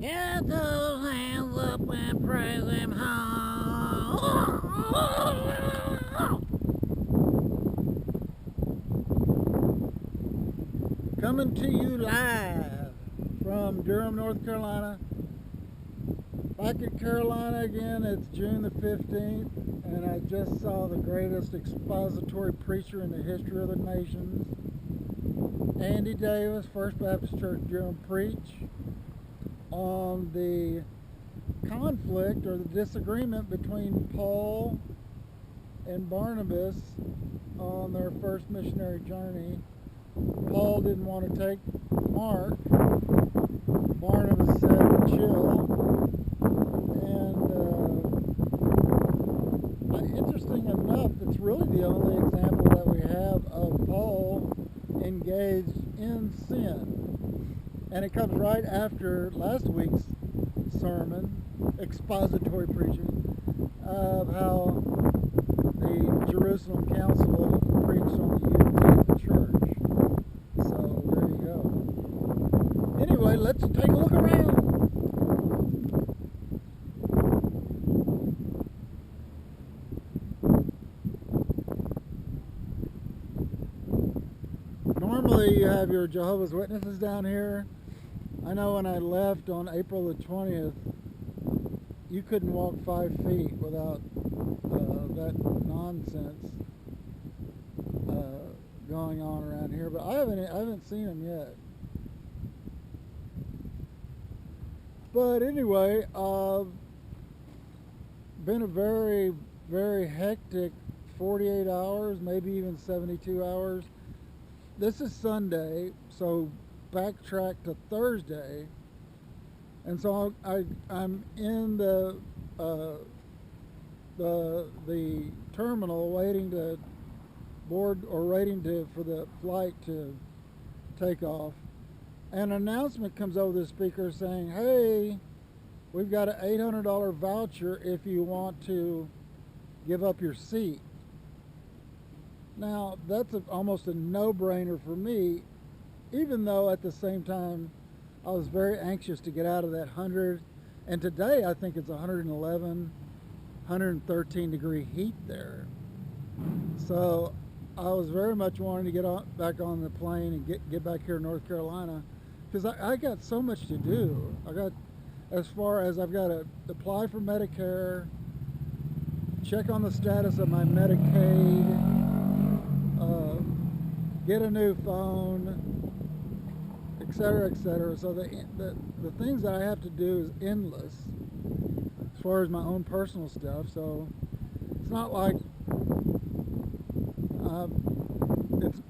Get those hands up and praise him home. Coming to you live from Durham, North Carolina. Back at Carolina again, it's June the 15th, and I just saw the greatest expository preacher in the history of the nations, Andy Davis, First Baptist Church, Durham, preach on the conflict or the disagreement between Paul and Barnabas on their first missionary journey. Paul didn't want to take Mark. Barnabas said, chill. And interesting enough, it's really the only example that we have of Paul engaged in sin. And it comes right after last week's sermon, expository preaching, of how the Jerusalem Council preached on the unity of the church. So there you go. Anyway, let's take a look around. Normally you have your Jehovah's Witnesses down here. I know when I left on April the 20th, you couldn't walk 5 feet without that nonsense going on around here. But I haven't seen them yet. But anyway, been a very, very hectic 48 hours, maybe even 72 hours. This is Sunday, so backtrack to Thursday, and so I'm in the terminal waiting to board or waiting for the flight to take off. An announcement comes over the speaker saying, "Hey, we've got an $800 voucher if you want to give up your seat." Now, that's almost a no-brainer for me, even though at the same time I was very anxious to get out of that 100, and today I think it's 111, 113 degree heat there. So I was very much wanting to get back on the plane and get back here in North Carolina, because I got so much to do. I've got to apply for Medicare, check on the status of my Medicaid, get a new phone, etc., etc. So the things that I have to do is endless as far as my own personal stuff. So it's not like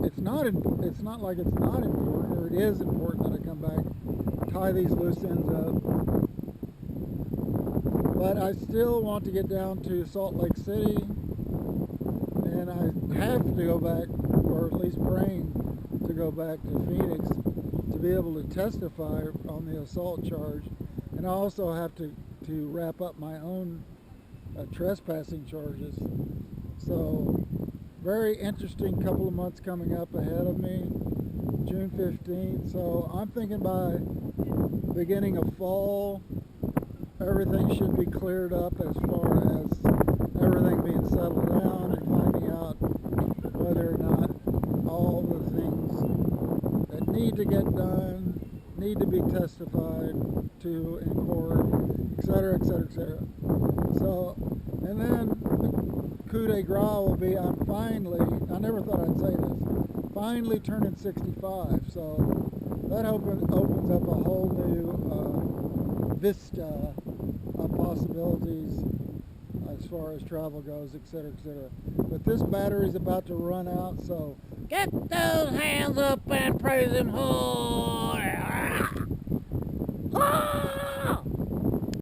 it's not like it's not important, or it is important that I come back, tie these loose ends up. But I still want to get down to Salt Lake City, and I have to go back, or at least praying to go back to Phoenix to be able to testify on the assault charge. And I also have to wrap up my own trespassing charges. So very interesting couple of months coming up ahead of me, June 15th. So I'm thinking by beginning of fall, everything should be cleared up as far as everything being settled down and finding out whether or not all the things that need to get done, need to be testified to in court, etc., etc., etc. So, and then the coup de grace will be, I never thought I'd say this, finally turning 65. So that opens up a whole new vista of possibilities as far as travel goes, etc., etc. But this battery's about to run out, so get those hands up and praise him.